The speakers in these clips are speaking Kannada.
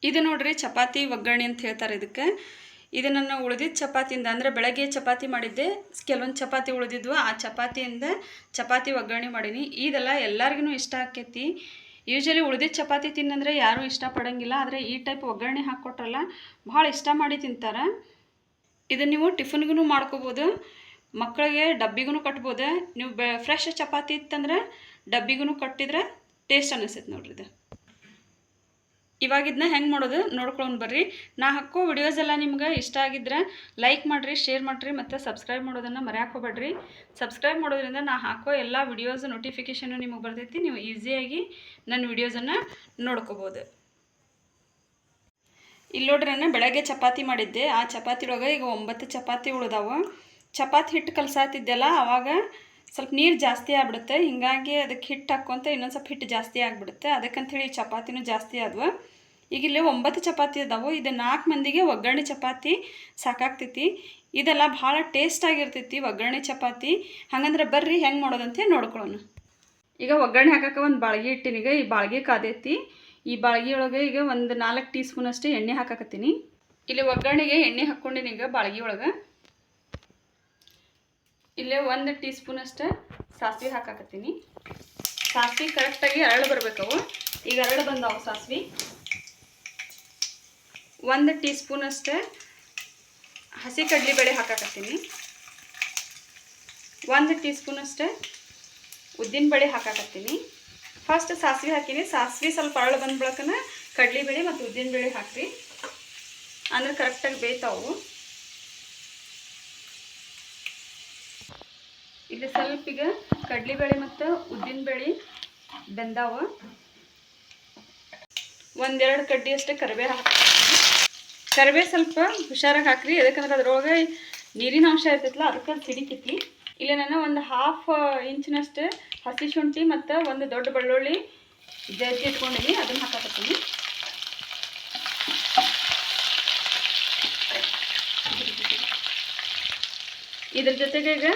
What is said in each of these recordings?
ಇದು ನೋಡ್ರಿ ಚಪಾತಿ ಒಗ್ಗರಣೆ ಅಂತ ಹೇಳ್ತಾರೆ ಇದಕ್ಕೆ. ಇದು ನನ್ನ ಉಳಿದಿದ್ದ ಚಪಾತಿಯಿಂದ, ಅಂದರೆ ಬೆಳಗ್ಗೆ ಚಪಾತಿ ಮಾಡಿದ್ದೆ, ಕೆಲವೊಂದು ಚಪಾತಿ ಉಳಿದಿದ್ವು, ಆ ಚಪಾತಿಯಿಂದ ಚಪಾತಿ ಒಗ್ಗರಣೆ ಮಾಡೀನಿ. ಇದೆಲ್ಲ ಎಲ್ಲರಿಗೂ ಇಷ್ಟ ಆಕೈತಿ. ಯೂಶ್ವಲಿ ಉಳಿದಿದ್ದ ಚಪಾತಿ ತಿನ್ನಂದ್ರೆ ಯಾರೂ ಇಷ್ಟಪಡೋಂಗಿಲ್ಲ, ಆದರೆ ಈ ಟೈಪ್ ಒಗ್ಗರಣೆ ಹಾಕ್ಕೊಟ್ರಲ್ಲ ಭಾಳ ಇಷ್ಟ ಮಾಡಿ ತಿಂತಾರೆ. ಇದನ್ನು ನೀವು ಟಿಫನ್ಗೂ ಮಾಡ್ಕೋಬೋದು, ಮಕ್ಕಳಿಗೆ ಡಬ್ಬಿಗೂ ಕಟ್ಬೋದು. ನೀವು ಫ್ರೆಶ್ ಚಪಾತಿ ಇತ್ತಂದ್ರೆ ಡಬ್ಬಿಗೂ ಕಟ್ಟಿದ್ರೆ ಟೇಸ್ಟ್ ಅನ್ನಿಸ್ತೈತೆ ನೋಡ್ರಿ ಇದು. ಇವಾಗ ಇದನ್ನ ಹೆಂಗೆ ಮಾಡೋದು ನೋಡ್ಕೊಂಡು ಬರ್ರಿ. ನಾ ಹಾಕೋ ವಿಡಿಯೋಸ್ ಎಲ್ಲ ನಿಮ್ಗೆ ಇಷ್ಟ ಆಗಿದ್ರೆ ಲೈಕ್ ಮಾಡಿರಿ, ಶೇರ್ ಮಾಡಿರಿ, ಮತ್ತು ಸಬ್ಸ್ಕ್ರೈಬ್ ಮಾಡೋದನ್ನು ಮರೆಯೋಕೆ ಹೋಗ್ಬೇಡ್ರಿ. ಸಬ್ಸ್ಕ್ರೈಬ್ ಮಾಡೋದ್ರಿಂದ ನಾ ಹಾಕೋ ಎಲ್ಲ ವಿಡಿಯೋಸ್ ನೋಟಿಫಿಕೇಷನ್ನು ನಿಮಗೆ ಬರ್ತೈತಿ. ನೀವು ಈಸಿಯಾಗಿ ನನ್ನ ವಿಡಿಯೋಸನ್ನು ನೋಡ್ಕೋಬೋದು. ಇಲ್ಲಿ ನೋಡ್ರಿ, ನಾನು ಬೆಳಗ್ಗೆ ಚಪಾತಿ ಮಾಡಿದ್ದೆ. ಆ ಚಪಾತಿ ಒಳಗೆ ಈಗ 9 ಚಪಾತಿ ಉಳಿದಾವೆ. ಚಪಾತಿ ಹಿಟ್ಟು ಕಲಸಾತಿದ್ದೆಲ್ಲ ಆವಾಗ ಸ್ವಲ್ಪ ನೀರು ಜಾಸ್ತಿ ಆಗ್ಬಿಡುತ್ತೆ. ಹೀಗಾಗಿ ಅದಕ್ಕೆ ಹಿಟ್ಟು ಹಾಕ್ಕೊಂತ ಇನ್ನೊಂದು ಸ್ವಲ್ಪ ಹಿಟ್ಟು ಜಾಸ್ತಿ ಆಗಿಬಿಡುತ್ತೆ. ಅದಕ್ಕಂಥೇಳಿ ಚಪಾತಿನೂ ಜಾಸ್ತಿ ಆದವು. ಈಗ ಇಲ್ಲಿ 9 ಚಪಾತಿ ಅದಾವೆ. ಇದು 4 ಮಂದಿಗೆ ಒಗ್ಗರಣೆ ಚಪಾತಿ ಸಾಕಾಗ್ತೈತಿ. ಇದೆಲ್ಲ ಭಾಳ ಟೇಸ್ಟ್ ಆಗಿರ್ತೈತಿ ಒಗ್ಗರಣೆ ಚಪಾತಿ. ಹಾಗಂದ್ರೆ ಬರ್ರಿ ಹೆಂಗೆ ಮಾಡೋದಂತೆ ನೋಡ್ಕೊಳ್ಳೋಣ. ಈಗ ಒಗ್ಗರಣೆ ಹಾಕೋಕೆ ಒಂದು ಬಾಳ್ಗೆ ಇಟ್ಟಿನೀಗ. ಈ ಬಾಳ್ಗೆ ಕಾದೈತಿ. ಈ ಬಾಳ್ಗೆ ಒಳಗೆ ಈಗ ಒಂದು 4 ಟೀ ಸ್ಪೂನ್ ಅಷ್ಟೇ ಎಣ್ಣೆ ಹಾಕಕತ್ತೀನಿ. ಇಲ್ಲಿ ಒಗ್ಗರಣೆಗೆ ಎಣ್ಣೆ ಹಾಕ್ಕೊಂಡಿನಿ. ಈಗ ಬಾಳ್ಗೆ ಒಳಗೆ ಇಲ್ಲೇ 1 ಟೀ ಸ್ಪೂನ್ ಅಷ್ಟೇ ಸಾಸಿವೆ ಹಾಕಾಕತ್ತೀನಿ. ಸಾಸಿವೆ ಕರೆಕ್ಟಾಗಿ ಅರಳು ಬರಬೇಕವು. ಈಗ ಅರಳು ಬಂದವು ಸಾಸಿವೆ. 1 ಟೀ ಸ್ಪೂನ್ ಅಷ್ಟೇ ಹಸಿ ಕಡಲೆಬೇಳೆ ಹಾಕಾಕತ್ತೀನಿ. 1 ಟೀ ಸ್ಪೂನ್ ಅಷ್ಟೇ ಉದ್ದಿನಬೇಳೆ ಹಾಕಾಕತ್ತೀನಿ. ಫಸ್ಟ್ ಸಾಸಿವೆ ಹಾಕಿನಿ. ಸಾಸಿವೆ ಸ್ವಲ್ಪ ಅರಳು ಬಂದ ಬಳಕನ ಕಡಲೆಬೇಳೆ ಮತ್ತು ಉದ್ದಿನಬೇಳೆ ಹಾಕ್ರಿ, ಅಂದ್ರೆ ಕರೆಕ್ಟಾಗಿ ಬೇಯ್ತಾವು. ಇಲ್ಲಿ ಸ್ವಲ್ಪ ಈಗ ಕಡಲೆಬೇಳೆ ಮತ್ತು ಉದ್ದಿನಬೇಳೆ ಬೆಂದಾವ. 1-2 ಕಡ್ಡಿ ಅಷ್ಟೇ ಕರಿಬೇವು ಹಾಕ್ತೀನಿ. ಕರಿಬೇವು ಸ್ವಲ್ಪ ಹುಷಾರಾಗಿ ಹಾಕ್ರಿ, ಯಾಕಂದ್ರೆ ಅದ್ರೊಳಗೆ ನೀರಿನ ಅಂಶ ಇರ್ತೈತಲ್ಲ, ಅದಕ್ಕೆ ಸಿಡಿತೈತಿ. ಇಲ್ಲಿ ನಾನು ಒಂದು 1/2 ಇಂಚಿನಷ್ಟು ಹಸಿ ಶುಂಠಿ ಮತ್ತು ಒಂದು ದೊಡ್ಡ ಬೆಳ್ಳುಳ್ಳಿ ಜಜ್ಜಿ ಇಟ್ಕೊಂಡಿನಿ, ಅದನ್ನು ಹಾಕಕತ್ತೀನಿ. ಇದ್ರ ಜೊತೆಗೆ ಈಗ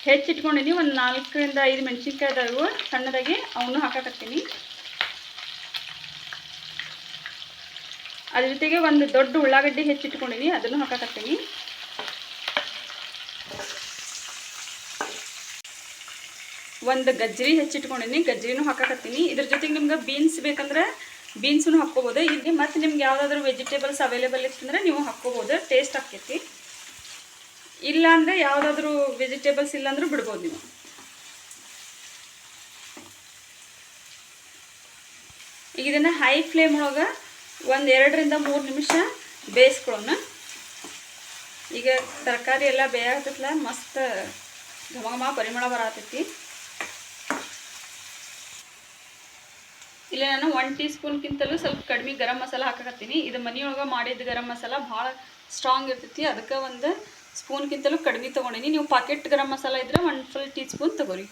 ಹೆಚ್ಚಿಟ್ಕೊಂಡಿನಿ ಒಂದು 4ರಿಂದ 5 ಮೆಣಸಿನ್ಕಾಯಿ ಅದಾವು ಸಣ್ಣದಾಗಿ, ಅವನು ಹಾಕಕತ್ತೀನಿ. ಅದ್ರ ಜೊತೆಗೆ ಒಂದು ದೊಡ್ಡ ಉಳ್ಳಾಗಡ್ಡಿ ಹೆಚ್ಚಿಟ್ಕೊಂಡಿನಿ, ಅದನ್ನು ಹಾಕಕತ್ತೀನಿ. ಒಂದು ಗಜ್ಜರಿ ಹೆಚ್ಚಿಟ್ಕೊಂಡಿನಿ, ಗಜ್ಜರಿನೂ ಹಾಕಕತ್ತೀನಿ. ಇದ್ರ ಜೊತೆಗೆ ನಿಮ್ಗೆ ಬೀನ್ಸ್ ಬೇಕಂದ್ರೆ ಬೀನ್ಸನ್ನು ಹಾಕ್ಕೋಬೋದು. ಇಲ್ಲಿ ಮತ್ತು ನಿಮ್ಗೆ ಯಾವುದಾದ್ರೂ ವೆಜಿಟೇಬಲ್ಸ್ ಅವೈಲೇಬಲ್ ಇತ್ತಂದ್ರೆ ನೀವು ಹಾಕ್ಕೋಬೋದು, ಟೇಸ್ಟ್ ಆಕೈತಿ. ಇಲ್ಲ ಅಂದರೆ ಯಾವುದಾದ್ರೂ ವೆಜಿಟೇಬಲ್ಸ್ ಇಲ್ಲಾಂದ್ರೂ ಬಿಡ್ಬೋದು ನೀವು. ಈಗ ಇದನ್ನು ಹೈ ಫ್ಲೇಮ್ ಒಳಗೆ ಒಂದು 2ರಿಂದ 3 ನಿಮಿಷ ಬೇಯಿಸ್ಕೊಳ್ಳೋಣ. ಈಗ ತರಕಾರಿ ಎಲ್ಲ ಬೇಯಾಗತ್ತಲ್ಲ, ಮಸ್ತ್ ಘಮ ಘಮ ಪರಿಮಳ ಬರತೈತಿ. ಇಲ್ಲಿ ನಾನು 1 ಟೀ ಸ್ಪೂನ್ಗಿಂತಲೂ ಸ್ವಲ್ಪ ಕಡಿಮೆ ಗರಂ ಮಸಾಲ ಹಾಕಕತ್ತೀನಿ. ಇದು ಮನೆಯೊಳಗೆ ಮಾಡಿದ ಗರಂ ಮಸಾಲ ಭಾಳ ಸ್ಟ್ರಾಂಗ್ ಇರ್ತೈತಿ, ಅದಕ್ಕೆ 1 ಸ್ಪೂನ್ಗಿಂತಲೂ ಕಡಿಮೆ ತೊಗೊಂಡಿನಿ. ನೀವು ಪಾಕೆಟ್ ಗರಂ ಮಸಾಲ ಇದ್ದರೆ 1 ಫುಲ್ ಟೀ ಸ್ಪೂನ್ ತೊಗೊರಿ.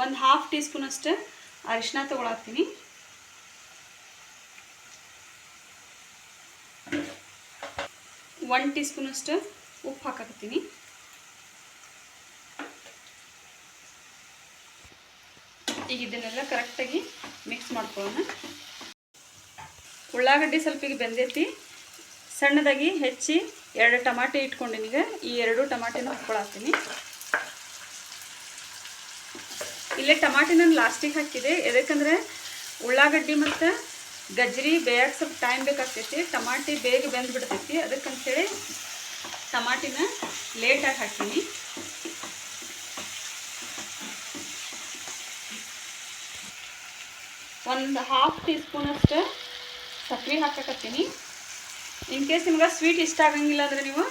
1/2 ಟೀ ಸ್ಪೂನ್ ಅಷ್ಟೇ ಅರಿಶಿನ ತೊಗೊಳತ್ತೀನಿ. 1 ಟೀ ಸ್ಪೂನ್ ಅಷ್ಟು ಉಪ್ಪು ಹಾಕಕತ್ತೀನಿ. ಈಗ ಇದನ್ನೆಲ್ಲ ಕರೆಕ್ಟಾಗಿ ಮಿಕ್ಸ್ ಮಾಡ್ಕೊಳ್ಳೋಣ. ಉಳ್ಳಾಗಡ್ಡಿ ಸ್ವಲ್ಪ ಈಗ ಬೆಂದೈತಿ. ಸಣ್ಣದಾಗಿ ಹೆಚ್ಚಿ 2 ಟಮಾಟೆ ಇಟ್ಕೊಂಡಿನಿ. ಈಗ ಈ 2 ಟಮಾಟೆನೂ ಹಾಕ್ಕೊಳತ್ತೀನಿ. ಇಲ್ಲೇ ಟಮಾಟೆ ನಾನು ಲಾಸ್ಟಿಗೆ ಹಾಕಿದೆ, ಯಾಕಂದರೆ ಉಳ್ಳಾಗಡ್ಡಿ ಮತ್ತು ಗಜ್ಜರಿ ಬೇಯಕ್ಕೆ ಸ್ವಲ್ಪ ಟೈಮ್ ಬೇಕಾಗ್ತೈತಿ. ಟಮಾಟಿ ಬೇಗ ಬೆಂದ್ಬಿಡ್ತೈತಿ, ಅದಕ್ಕಂತೇಳಿ ಟಮಾಟಿನ ಲೇಟಾಗಿ ಹಾಕೀನಿ. ಒಂದು 1/2 ಟೀ ಸ್ಪೂನ್ ಅಷ್ಟು ಸಕ್ಕರೆ ಹಾಕಕತ್ತೀನಿ. ಇನ್ ಕೇಸ್ ನಿಮ್ಗೆ ಸ್ವೀಟ್ ಇಷ್ಟ ಆಗಂಗಿಲ್ಲ ಅಂದರೆ ನೀವು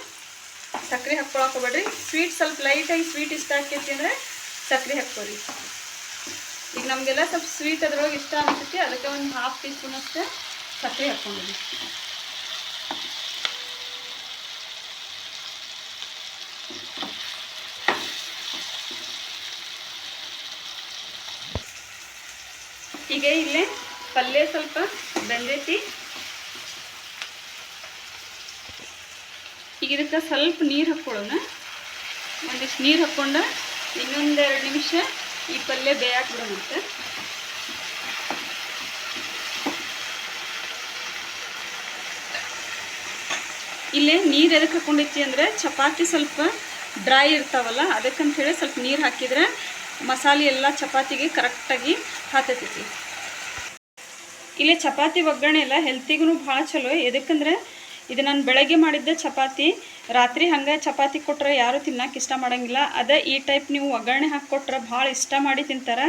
ಸಕ್ಕರೆ ಹಾಕ್ಕೊಳಕ್ಕೆ ಹೋಗ್ಬೇಡ್ರಿ. ಸ್ವೀಟ್ ಸ್ವಲ್ಪ ಲೈಟಾಗಿ ಸ್ವೀಟ್ ಇಷ್ಟ ಆಕೈತಿ ಅಂದರೆ ಸಕ್ಕರೆ ಹಾಕ್ಕೊರಿ. ಈಗ ನಮಗೆಲ್ಲ ಸ್ವಲ್ಪ ಸ್ವೀಟ್ ಅದ್ರೊಳಗೆ ಇಷ್ಟ ಅನಿಸುತ್ತೆ, ಅದಕ್ಕೆ ಒಂದು 1/2 ಟೀ ಸ್ಪೂನ್ ಅಷ್ಟು ಸಕ್ಕರೆ ಹಾಕ್ಕೊಂಡಿದ್ವಿ. ಈಗ ಇಲ್ಲೇ ಪಲ್ಯ ಸ್ವಲ್ಪ ಬೆಂದೈತಿ. ಈಗ ಇದಕ್ಕೆ ಸ್ವಲ್ಪ ನೀರು ಹಾಕ್ಕೊಳ್ಳೋಣ. ಒಂದಿಷ್ಟು ನೀರು ಹಾಕ್ಕೊಂಡು ಇನ್ನೊಂದು 2 ನಿಮಿಷ ಈ ಪಲ್ಯ ಬೇಯಕ್ಕೆ ಬಿಡೋಣಂತೆ. ಇಲ್ಲೇ ನೀರು ಎದಕ್ಕೆ ಹಾಕ್ಕೊಂಡೈತಿ ಅಂದರೆ ಚಪಾತಿ ಸ್ವಲ್ಪ ಡ್ರೈ ಇರ್ತಾವಲ್ಲ, ಅದಕ್ಕಂಥೇಳಿ ಸ್ವಲ್ಪ ನೀರು ಹಾಕಿದರೆ ಮಸಾಲೆ ಎಲ್ಲ ಚಪಾತಿಗೆ ಕರೆಕ್ಟಾಗಿ ಹತ್ತತೈತಿ. ಇಲ್ಲೇ ಚಪಾತಿ ಒಗ್ಗರಣೆ ಎಲ್ಲ ಹೆಲ್ತಿಗೂ ಭಾಳ ಚಲೋ. ಎದಕ್ಕಂದ್ರೆ ಇದು ನಾನು ಬೆಳಗ್ಗೆ ಮಾಡಿದ್ದೆ ಚಪಾತಿ, ರಾತ್ರಿ ಹಂಗೆ ಚಪಾತಿ ಕೊಟ್ಟರೆ ಯಾರೂ ತಿನ್ನೋಕೆ ಇಷ್ಟ ಮಾಡೋಂಗಿಲ್ಲ. ಅದೇ ಈ ಟೈಪ್ ನೀವು ಒಗ್ಗರಣೆ ಹಾಕಿ ಕೊಟ್ರೆ ಭಾಳ ಇಷ್ಟ ಮಾಡಿ ತಿಂತಾರೆ.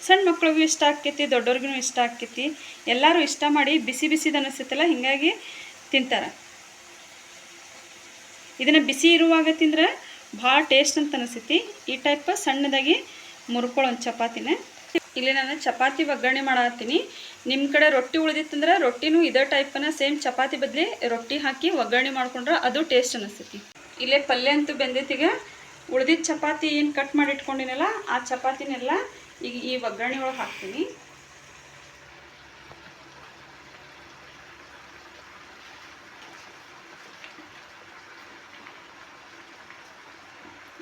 ಸಣ್ಣ ಮಕ್ಳಿಗೂ ಇಷ್ಟ ಆಕ್ಕೈತಿ, ದೊಡ್ಡವ್ರಿಗೂ ಇಷ್ಟ ಆಕ್ಕೈತಿ. ಎಲ್ಲರೂ ಇಷ್ಟ ಮಾಡಿ ಬಿಸಿ ಬಿಸಿದು ಅನ್ನಿಸ್ತೈತಲ್ಲ, ಹೀಗಾಗಿ ತಿಂತಾರೆ. ಇದನ್ನು ಬಿಸಿ ಇರುವಾಗ ತಿಂದರೆ ಭಾಳ ಟೇಸ್ಟ್ ಅಂತ ಅನಿಸ್ತೈತಿ. ಈ ಟೈಪ್ ಸಣ್ಣದಾಗಿ ಮುರ್ಕೊಳ್ಳೋ ಚಪಾತಿನ. ಇಲ್ಲಿ ನಾನು ಚಪಾತಿ ಒಗ್ಗರಣೆ ಮಾಡತ್ತೀನಿ. ನಿಮ್ಮ ಕಡೆ ರೊಟ್ಟಿ ಉಳಿದಿತ್ತಂದ್ರೆ ರೊಟ್ಟಿನೂ ಇದೇ ಟೈಪನ್ನ ಸೇಮ್ ಚಪಾತಿ ಬದಲಿ ರೊಟ್ಟಿ ಹಾಕಿ ಒಗ್ಗರಣೆ ಮಾಡ್ಕೊಂಡ್ರೆ ಅದು ಟೇಸ್ಟ್ ಅನಿಸ್ತೈತಿ. ಇಲ್ಲೇ ಪಲ್ಯ ಅಂತೂ ಬೆಂದೈತಿಗ. ಉಳಿದಿದ್ದ ಚಪಾತಿ ಏನು ಕಟ್ ಮಾಡಿ ಇಟ್ಕೊಂಡಿನಲ್ಲ ಆ ಚಪಾತಿನೆಲ್ಲ ಈಗ ಈ ಒಗ್ಗರಣೆ ಒಳಗೆ ಹಾಕ್ತೀನಿ.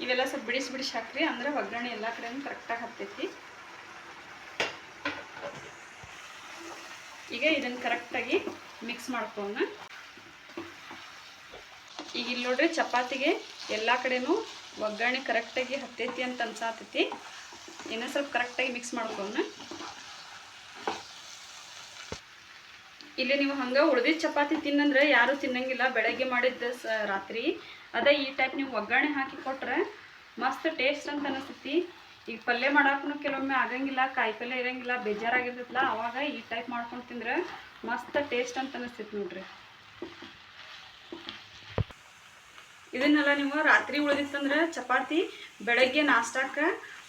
ಇವೆಲ್ಲ ಸ್ವಲ್ಪ ಬಿಡಿಸಿ ಬಿಡಿಸಿ ಹಾಕ್ರಿ, ಅಂದ್ರೆ ಒಗ್ಗರಣೆ ಎಲ್ಲ ಕಡೆನೂ ಕರೆಕ್ಟಾಗಿ ಹತ್ತೈತಿ. ಈಗ ಇದನ್ನು ಕರೆಕ್ಟಾಗಿ ಮಿಕ್ಸ್ ಮಾಡ್ಕೊಳ್ಳೋಣ. ಈಗ ಇಲ್ಲಿ ನೋಡ್ರಿ ಚಪಾತಿಗೆ ಎಲ್ಲ ಕಡೆನೂ ಒಗ್ಗರಣೆ ಕರೆಕ್ಟಾಗಿ ಹತ್ತೈತಿ ಅಂತ ಅನ್ಸಾತೈತಿ. ಇನ್ನೂ ಸ್ವಲ್ಪ ಕರೆಕ್ಟಾಗಿ ಮಿಕ್ಸ್ ಮಾಡ್ಕೊಳ್ಳೋಣ. ಇಲ್ಲಿ ನೀವು ಹಂಗೆ ಉಳಿದಿದ್ದ ಚಪಾತಿ ತಿನ್ನಂದ್ರೆ ಯಾರೂ ತಿನ್ನಂಗಿಲ್ಲ, ಬೆಳಗ್ಗೆ ಮಾಡಿದ್ದ ರಾತ್ರಿ. ಅದೇ ಈ ಟೈಪ್ ನೀವು ಒಗ್ಗರಣೆ ಹಾಕಿ ಕೊಟ್ರೆ ಮಸ್ತ್ ಟೇಸ್ಟ್ ಅಂತ ಅನಿಸ್ತೈತಿ. ಈಗ ಪಲ್ಯ ಮಾಡಕ್ಕೂ ಕೆಲವೊಮ್ಮೆ ಆಗಂಗಿಲ್ಲ, ಕಾಯಿ ಪಲ್ಯ ಇರೋಂಗಿಲ್ಲ, ಬೇಜಾರಾಗಿರ್ತೈತಲ್ಲ, ಅವಾಗ ಈ ಟೈಪ್ ಮಾಡ್ಕೊಂಡು ತಿಂದ್ರೆ ಮಸ್ತ್ ಟೇಸ್ಟ್ ಅಂತ ಅನಿಸ್ತೈತಿ ನೋಡ್ರಿ. ಇದನ್ನೆಲ್ಲ ನೀವು ರಾತ್ರಿ ಉಳಿದಿತ್ತಂದ್ರೆ ಚಪಾತಿ ಬೆಳಗ್ಗೆ ನಾಷ್ಟಾಕ್ಕೆ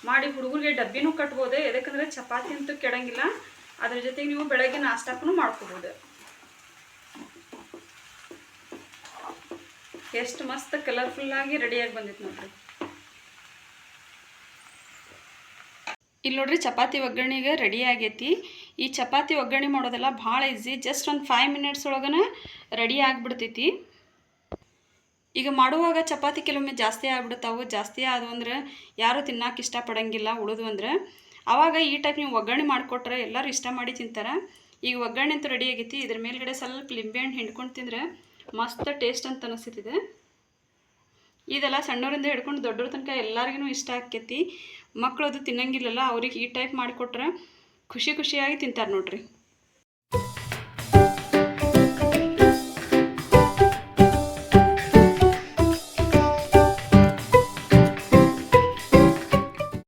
ಮಾಡಿ ಹುಡುಗರಿಗೆ ಡಬ್ಬಿನೂ ಕಟ್ಬೋದು. ಯಾಕಂದರೆ ಚಪಾತಿ ಅಂತೂ ಕೆಡಂಗಿಲ್ಲ, ಅದ್ರ ಜೊತೆಗೆ ನೀವು ಬೆಳಗ್ಗೆ ನಾಷ್ಟಾಕ್ಕೂ ಮಾಡ್ಕೋಬೋದು. ಎಷ್ಟು ಮಸ್ತ್ ಕಲರ್ಫುಲ್ಲಾಗಿ ರೆಡಿಯಾಗಿ ಬಂದಿತ್ತು ನೋಡ್ರಿ. ಇಲ್ಲಿ ನೋಡ್ರಿ ಚಪಾತಿ ಒಗ್ಗರಣೆಗೆ ರೆಡಿ ಆಗೈತಿ. ಈ ಚಪಾತಿ ಒಗ್ಗರಣೆ ಮಾಡೋದೆಲ್ಲ ಭಾಳ ಈಸಿ, ಜಸ್ಟ್ ಒಂದು 5 ಮಿನಿಟ್ಸ್ ಒಳಗನೆ ರೆಡಿ ಆಗಿಬಿಡ್ತೈತಿ. ಈಗ ಮಾಡುವಾಗ ಚಪಾತಿ ಕೆಲವೊಮ್ಮೆ ಜಾಸ್ತಿ ಆಗಿಬಿಡ್ತಾವೆ. ಜಾಸ್ತಿ ಆದವು ಅಂದ್ರೆ ಯಾರೂ ತಿನ್ನೋಕೆ ಇಷ್ಟಪಡೋಂಗಿಲ್ಲ ಉಳಿದು ಅಂದ್ರೆ. ಆವಾಗ ಈ ಟೈಪ್ ನೀವು ಒಗ್ಗರಣೆ ಮಾಡಿಕೊಟ್ರೆ ಎಲ್ಲರೂ ಇಷ್ಟ ಮಾಡಿ ತಿಂತಾರೆ. ಈಗ ಒಗ್ಗರಣೆ ಅಂತೂ ರೆಡಿ ಆಗೈತಿ. ಇದ್ರ ಮೇಲ್ಗಡೆ ಸ್ವಲ್ಪ ಲಿಂಬೆಹಣ್ಣು ಹಿಂಡ್ಕೊಂಡು ತಿಂದರೆ ಮಸ್ತ್ ಟೇಸ್ಟ್ ಅಂತ ಅನಿಸ್ತೈತಿದೆ. ಇದೆಲ್ಲ ಸಣ್ಣವರಿಂದ ಹಿಡ್ಕೊಂಡು ದೊಡ್ಡವ್ರ ತನಕ ಎಲ್ಲರಿಗೂ ಇಷ್ಟ ಆಕ್ಕೈತಿ. ಮಕ್ಕಳು ಅದು ತಿನ್ನಂಗಿಲ್ಲಲ್ಲ, ಅವ್ರಿಗೆ ಈ ಟೈಪ್ ಮಾಡಿಕೊಟ್ರೆ ಖುಷಿಯಾಗಿ ತಿಂತಾರೆ ನೋಡ್ರಿ.